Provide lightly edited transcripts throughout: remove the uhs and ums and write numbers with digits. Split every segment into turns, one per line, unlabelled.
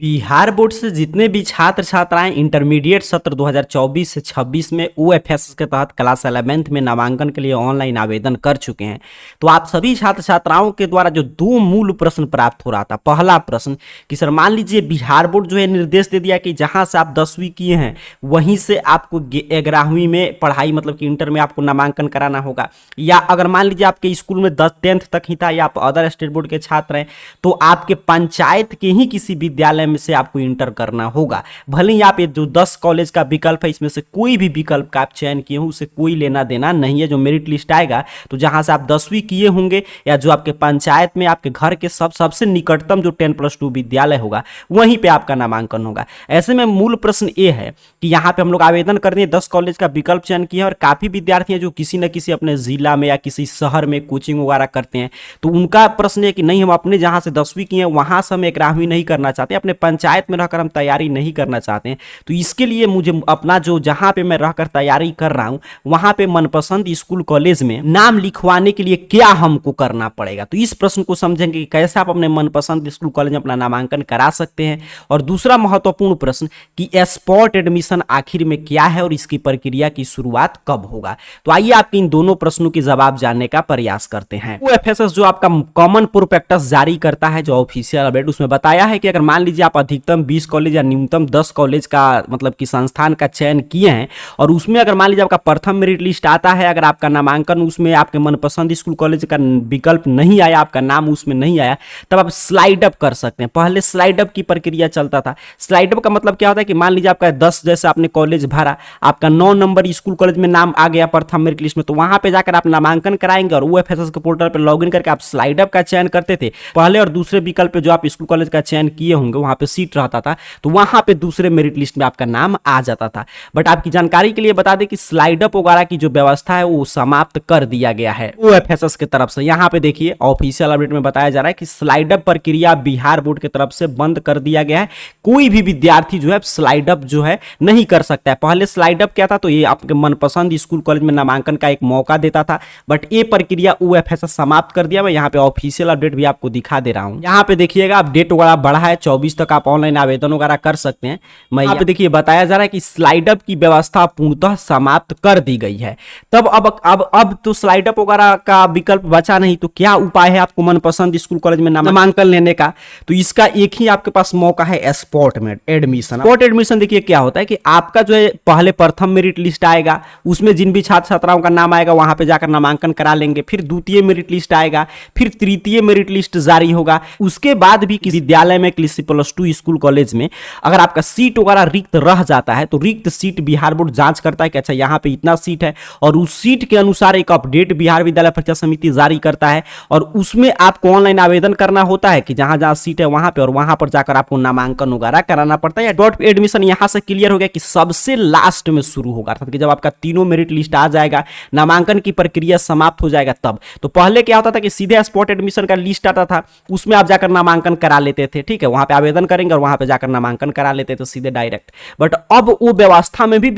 Bihar board से जितने भी छात्र छात्राएं इंटरमीडिएट सत्र 2024 से 26 में ओएफएस के तहत क्लास 11th में नामांकन के लिए ऑनलाइन आवेदन कर चुके हैं, तो आप सभी छात्र छात्राओं के द्वारा जो दो मूल प्रश्न प्राप्त हो रहा था। पहला प्रश्न कि सर मान लीजिए बिहार बोर्ड जो है निर्देश दे दिया कि जहां से आप 10वीं किए हैं वहीं से आपको 11वीं में पढ़ाई मतलब कि इंटर में आपको नामांकन कराना होगा, या अगर मान लीजिए आपके स्कूल में 10th तक ही था या आप अदर स्टेट बोर्ड के छात्र हैं तो आपके पंचायत के ही किसी विद्यालय में से आपको इंटर करना होगा। भले ही आप ये जो 10 कॉलेज का विकल्प है इसमें से कोई भी विकल्प का आप चयन किए हो उसे कोई लेना देना नहीं है। जो मेरिट लिस्ट आएगा तो जहां से आप 10वीं किए होंगे या जो आपके पंचायत में आपके घर के सबसे निकटतम जो 10+2 विद्यालय होगा वहीं पे आपका नामांकन होगा। ऐसे में मूल प्रश्न ये है कि यहाँ पे हम लोग आवेदन कर दिए, 10 कॉलेज का विकल्प चयन किया और काफी विद्यार्थी हैं जो किसी न किसी अपने जिला में या किसी शहर में कोचिंग वगैरह करते हैं, तो उनका प्रश्न है कि नहीं हम अपने जहां से 10वीं किए हैं वहां से हम 11वीं नहीं करना चाहते, अपने पंचायत में रहकर हम तैयारी नहीं करना चाहते हैं। तो इसके लिए मुझे अपना जो जहां पे मैं रहकर तैयारी कर रहा हूं वहां पे मनपसंद स्कूल कॉलेज में नाम लिखवाने के लिए क्या हमको करना पड़ेगा। तो इस प्रश्न को समझेंगे कि कैसे आप अपने मनपसंद स्कूल कॉलेज में अपना नामांकन करा सकते हैं। और दूसरा महत्वपूर्ण प्रश्न कि स्पॉट एडमिशन आखिर में क्या है और इसकी प्रक्रिया की शुरुआत कब होगा। तो आइए आपके इन दोनों प्रश्नों के जवाब जानने का प्रयास करते हैं। ओएफएसएस जो आपका कॉमन प्रोस्पेक्टस जारी करता है, जो ऑफिशियल अपडेट, उसमें बताया है कि अगर मान लीजिए आप अधिकतम 20 कॉलेज या न्यूनतम 10 कॉलेज का मतलब कि संस्थान का चयन किए हैं और उसमें अगर मान लीजिए आपका प्रथम मेरिट लिस्ट आता है, अगर आपका नामांकन उसमें आपके मनपसंद स्कूल कॉलेज का विकल्प नहीं आया, आपका नाम उसमें नहीं आया, तब आप स्लाइड अप कर सकते हैं। पहले स्लाइड अप की प्रक्रिया चलता था। स्लाइड अप का मतलब क्या होता है कि मान लीजिए आपका 10 जैसे आपने कॉलेज भरा, आपका 9 नंबर स्कूल कॉलेज में नाम आ गया प्रथम मेरिट लिस्ट में, तो वहां पे जाकर आप नामांकन कराएंगे और ओएफएसएस के पोर्टल पर लॉगिन करके आप स्लाइड अप का चयन करते थे। पहले और दूसरे विकल्प पे जो आप स्कूल कॉलेज का चयन किए होंगे वहां पे सीट रहता था, तो वहां पे दूसरे मेरिट लिस्ट में आपका नाम आ जाता था। बट आपकी जानकारी के लिए बता दें कि स्लाइड अप वगैरह की जो व्यवस्था है वो समाप्त कर दिया गया है ओएफएसएस की तरफ से। यहां पे देखिए ऑफिशियल अपडेट में बताया जा रहा है कि स्लाइड अप प्रक्रिया बिहार बोर्ड की तरफ से बंद कर दिया गया है। कोई भी विद्यार्थी जो है स्लाइड अप जो है नहीं कर सकता है। पहले स्लाइड अप क्या था, तो ये आपके मनपसंद स्कूल कॉलेज में नामांकन का एक मौका देता था, बट ये प्रक्रिया ओएफएसएस समाप्त कर दिया। मैं यहाँ पे ऑफिशियल अपडेट भी आपको दिखा दे रहा हूँ। यहाँ पे देखिएगा अपडेट वगैरह बढ़ा है, 24 तक आप ऑनलाइन आवेदन वगैरह कर सकते हैं। मैं यहाँ पे देखिए बताया जा रहा है कि स्लाइड अप की व्यवस्था पूर्णतः समाप्त कर दी गई है। तब अब तो स्लाइड अप वगैरह का विकल्प बचा नहीं, तो क्या उपाय है आपको मनपसंद स्कूल कॉलेज में नामांकन लेने का? तो इसका एक ही आपके पास मौका है, स्पॉट में एडमिशन। स्पॉट एडमिशन देखिए क्या होता है कि आपका जो है पहले प्रथम मेरिट लिस्ट आएगा, उसमें जिन भी छात्र छात्राओं का नाम आएगा वहां पे जाकर नामांकन करा लेंगे। फिर द्वितीय मेरिट लिस्ट आएगा, फिर तृतीय मेरिट लिस्ट जारी होगा। उसके बाद भी किसी विद्यालय में किसी +2 स्कूल कॉलेज में अगर आपका सीट वगैरह रिक्त रह जाता है तो रिक्त सीट बिहार बोर्ड जांच करता है कि अच्छा यहाँ पे इतना सीट है, और उस सीट के अनुसार एक अपडेट बिहार विद्यालय परीक्षा समिति जारी करता है और उसमें आपको ऑनलाइन आवेदन करना होता है कि जहां जहां सीट है वहां पे, और वहां पर जाकर आपको नामांकन वगैरह कराना पड़ता है। डॉट एडमिशन यहां से क्लियर हो गया कि सबसे लास्ट में शुरू होगा, अर्थात कि जब आपका तीनों मेरिट लिस्ट आ जाएगा, नामांकन की प्रक्रिया समाप्त हो जाएगा तब। तो पहले क्या होता था कि सीधे स्पॉट एडमिशन का लिस्ट आता था, उसमें आप जाकर नामांकन करा लेते थे, ठीक है, वहां पे आवेदन करेंगे और वहां पे जाकर नामांकन करा लेते थे सीधे डायरेक्ट। बट अब वो व्यवस्था में भी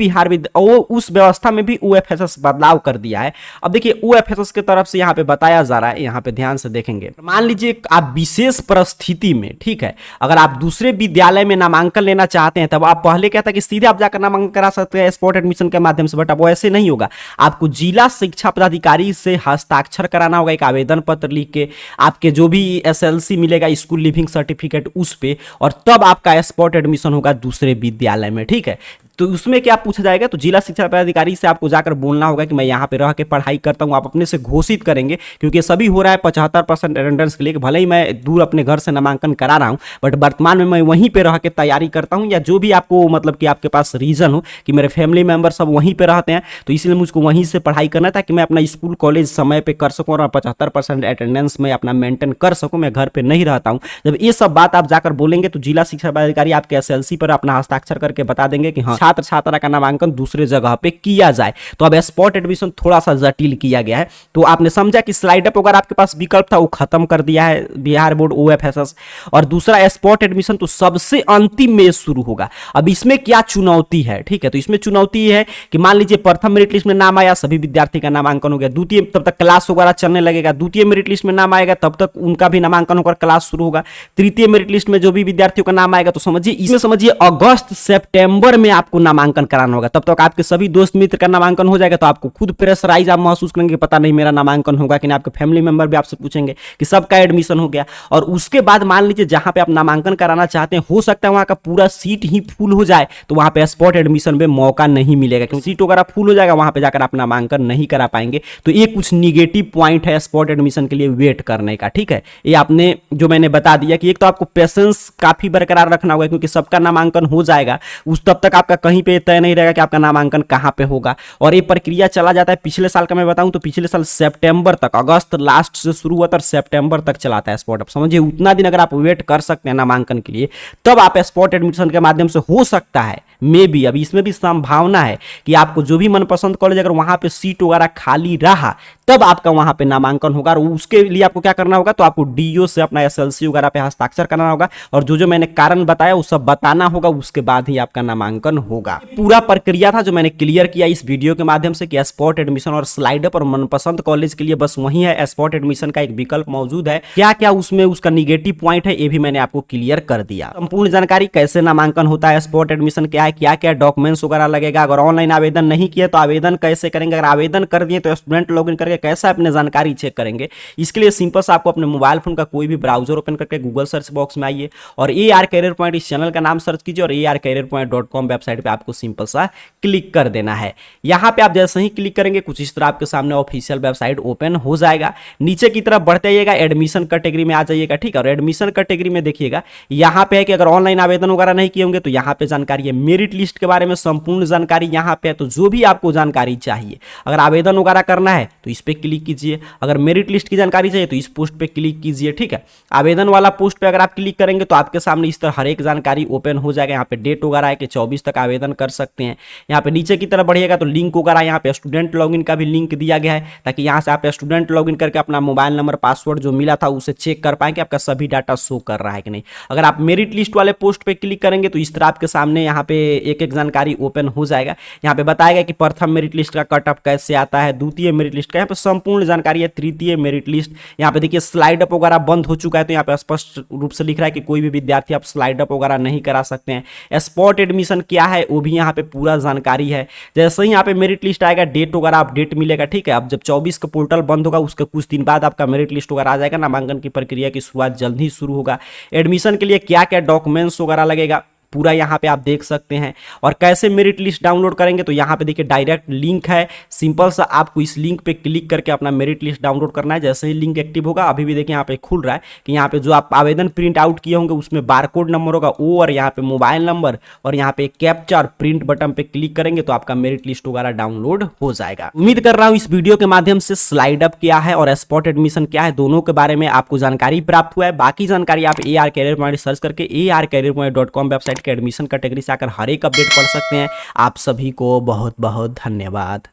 उस व्यवस्था में भी ओएफएसएस बदलाव कर दिया है। अब देखिए ओएफएसएस की तरफ से यहाँ पे बताया जा रहा है, यहाँ पे ध्यान से देखेंगे, मान लीजिए आप विशेष परिस्थिति में, ठीक है, अगर आप दूसरे विद्यालय में नामांकन लेना चाहते हैं तब आप पहले क्या था कि सीधे आप जाकर नामांकन करा सकते हैं स्पॉट एडमिशन के माध्यम से, बट अब ऐसे नहीं होगा। आपको जिला शिक्षा पदाधिकारी से हस्ताक्षर कराना होगा, एक आवेदन पत्र लिख के, आपके जो भी एसएलसी मिलेगा स्कूल लिविंग सर्टिफिकेट उस पे, और तब आपका स्पॉट एडमिशन होगा दूसरे विद्यालय में, ठीक है। तो उसमें क्या पूछा जाएगा, तो जिला शिक्षा पदाधिकारी से आपको जाकर बोलना होगा कि मैं यहाँ पे रह के पढ़ाई करता हूँ। आप अपने से घोषित करेंगे, क्योंकि सभी हो रहा है 75% अटेंडेंस के लिए, भले ही मैं दूर अपने घर से नामांकन करा रहा हूँ बट वर्तमान में मैं वहीं पे रह के तैयारी करता हूँ, या जो भी आपको मतलब कि आपके पास रीजन हो कि मेरे फैमिली मेंबर सब वहीं पे रहते हैं, तो इसलिए मुझको वहीं से पढ़ाई करना है ताकि मैं अपना स्कूल कॉलेज समय पे कर सकूँ और 75% अटेंडेंस में अपना मेंटेन कर सकूँ, मैं घर पे नहीं रहता हूँ। जब ये सब बात आप जाकर बोलेंगे तो जिला शिक्षा पदाधिकारी आपके एसएलसी पर अपना हस्ताक्षर करके बता देंगे कि हाँ छात्र छात्रा का नामांकन दूसरे जगह पे किया जाए। तो अब स्पॉट एडमिशन थोड़ा सा जटिल किया गया है। तो आपने समझा कि स्लाइड अप अगर आपके पास विकल्प था वो खत्म कर दिया है बिहार बोर्ड OFSS। और दूसरा स्पॉट एडमिशन तो सबसे अंतिम में शुरू होगा। अब इसमें क्या चुनौती है, ठीक है, तो इसमें चुनौती है कि मान लीजिए प्रथम मेरिट लिस्ट में नाम आया, सभी विद्यार्थी का नामांकन हो गया, द्वितीय तब तक क्लास वगैरह चलने लगेगा, द्वितीय मेरिट लिस्ट में नाम आएगा तब तक उनका भी नामांकन होकर क्लास शुरू होगा, तृतीय मेरिट लिस्ट में जो भी विद्यार्थियों का नाम आएगा, तो समझिए इसमें समझिए अगस्त सितंबर में आपको नामांकन कराना होगा। तब तक आपके सभी दोस्त मित्र का नामांकन हो जाएगा, तो आपको खुद प्रेशराइज आप महसूस करेंगे, पता नहीं मेरा नामांकन होगा कि नहीं। आपके फैमिली मेंबर भी आपसे पूछेंगे कि सबका एडमिशन हो गया। और उसके बाद मान लीजिए जहां पे आप नामांकन कराना चाहते हैं हो सकता है वहां का पूरा सीट ही फुल हो जाए, तो वहां पे स्पॉट एडमिशन में मौका नहीं मिलेगा, क्योंकि सीट वगैरह फुल हो जाएगा, वहां पे जाकर आप नामांकन नहीं करा पाएंगे। तो ये कुछ निगेटिव पॉइंट है स्पॉट एडमिशन के लिए वेट करने का, ठीक है। ये आपने जो मैंने बता दिया कि एक तो आपको पेशेंस काफी बरकरार रखना होगा, क्योंकि सबका नामांकन हो जाएगा उस तब तक आपका कहीं पे तय नहीं रहेगा कि आपका नामांकन कहां पे होगा। और ये प्रक्रिया चला जाता है, पिछले साल का मैं बताऊं तो पिछले साल सितंबर तक, अगस्त लास्ट से शुरू हुआ था और सितंबर तक चलाता है स्पॉट। अब समझिए उतना दिन अगर आप वेट कर सकते हैं नामांकन के लिए, तब आप स्पॉट एडमिशन के माध्यम से हो सकता है मे बी, अभी इसमें भी संभावना है कि आपको जो भी मनपसंद कॉलेज अगर वहां पे सीट वगैरह खाली रहा तब आपका वहां पे नामांकन होगा। और उसके लिए आपको क्या करना होगा, तो आपको डीओ से अपना SLC वगैरह पे हस्ताक्षर करना होगा और जो जो मैंने कारण बताया वो सब बताना होगा, उसके बाद ही आपका नामांकन होगा। पूरा प्रक्रिया था जो मैंने क्लियर किया इस वीडियो के माध्यम से कि स्पॉट एडमिशन और स्लाइड अप और मनपसंद कॉलेज के लिए बस वही है, स्पॉट एडमिशन का एक विकल्प मौजूद है। क्या क्या उसमें उसका निगेटिव पॉइंट है ये भी मैंने आपको क्लियर कर दिया। संपूर्ण जानकारी कैसे नामांकन होता है, स्पॉट एडमिशन क्या है, क्या क्या डॉक्यूमेंट्स वगैरह लगेगा, अगर ऑनलाइन आवेदन नहीं किया तो आवेदन कैसे करेंगे, अगर आवेदन कर दिए तो स्टूडेंट लॉगिन करके कैसे अपने जानकारी चेक करेंगे। इसके लिए सिंपल सा आपको अपने मोबाइल फोन का कोई भी ब्राउजर ओपन करके गूगल सर्च बॉक्स में आइए और AR कैरियर पॉइंट इस चैनल का नाम सर्च कीजिए और arcareerpoint.com वेबसाइट पे आपको सिंपल सा क्लिक कर देना है। यहां पे आप जैसे ही क्लिक करेंगे कुछ इस तरह आपके सामने ऑफिशियल वेबसाइट ओपन हो जाएगा। नीचे की तरफ बढ़ते आइएगा, एडमिशन कैटेगरी में आ जाइएगा, ठीक है। और एडमिशन कैटेगरी में देखिएगा यहां पे है कि अगर ऑनलाइन आवेदन वगैरह नहीं किए होंगे तो यहां पे जानकारी है, मेरिट लिस्ट के बारे में संपूर्ण जानकारी यहां पे है। तो जो भी आपको जानकारी चाहिए, अगर आवेदन वगैरह करना है तो इस पे क्लिक कीजिए, अगर मेरिट लिस्ट की जानकारी चाहिए तो इस पोस्ट पे क्लिक कीजिए, ठीक है। आवेदन वाला पोस्ट पे अगर आप क्लिक करेंगे तो आपके सामने इस तरह हर एक जानकारी ओपन हो जाएगा। यहाँ पे डेट वगैरह है कि 24 तक आवेदन कर सकते हैं। यहाँ पे नीचे की तरफ बढ़िएगा तो लिंक वगैरह, यहाँ पे स्टूडेंट लॉगिन का भी लिंक दिया गया है ताकि यहाँ से आप स्टूडेंट लॉगिन करके अपना मोबाइल नंबर पासवर्ड जो मिला था उसे चेक कर पाएंगे आपका सभी डाटा शो कर रहा है कि नहीं। अगर आप मेरिट लिस्ट वाले पोस्ट पे क्लिक करेंगे तो इस तरह आपके सामने यहाँ पे एक एक जानकारी ओपन हो जाएगा। यहाँ पे बताएगा कि प्रथम मेरिट लिस्ट का कट ऑफ कैसे आता है, द्वितीय मेरिट लिस्ट का यहाँ पे संपूर्ण जानकारी है, तृतीय मेरिट लिस्ट। यहाँ पे देखिए स्लाइड अप वगैरह बंद हो चुका है तो यहाँ पे स्पष्ट रूप से लिख रहा है कि कोई भी विद्यार्थी आप स्लाइड अप वगैरह नहीं करा सकते हैं। स्पॉट एडमिशन क्या है वो भी यहाँ पे पूरा जानकारी है। जैसे ही यहाँ पे मेरिट लिस्ट आएगा डेट वगैरह अपडेट मिलेगा, ठीक है। अब जब 24 का पोर्टल बंद होगा उसके कुछ दिन बाद आपका मेरिट लिस्ट वगैरह आ जाएगा। नामांकन की प्रक्रिया की शुरुआत जल्द ही शुरू होगा। एडमिशन के लिए क्या क्या डॉक्यूमेंट्स वगैरह लगेगा पूरा यहाँ पे आप देख सकते हैं। और कैसे मेरिट लिस्ट डाउनलोड करेंगे तो यहाँ पे देखिए डायरेक्ट लिंक है, सिंपल सा आपको इस लिंक पे क्लिक करके अपना मेरिट लिस्ट डाउनलोड करना है। जैसे ही लिंक एक्टिव होगा, अभी भी देखिए यहाँ पे खुल रहा है कि यहाँ पे जो आप आवेदन प्रिंट आउट किए होंगे उसमें बारकोड नंबर होगा वो, और यहाँ पे मोबाइल नंबर और यहाँ पे कैप्चा और प्रिंट बटन पे क्लिक करेंगे तो आपका मेरिट लिस्ट वगैरह डाउनलोड हो जाएगा। उम्मीद कर रहा हूँ इस वीडियो के माध्यम से स्लाइड अप क्या है और स्पॉट एडमिशन क्या है दोनों के बारे में आपको जानकारी प्राप्त हुआ है। बाकी जानकारी आप AR कैरियर पॉइंट सर्च करके arcareerpoint.com वेबसाइट के एडमिशन कैटेगरी से आकर हर एक अपडेट पढ़ सकते हैं। आप सभी को बहुत बहुत धन्यवाद।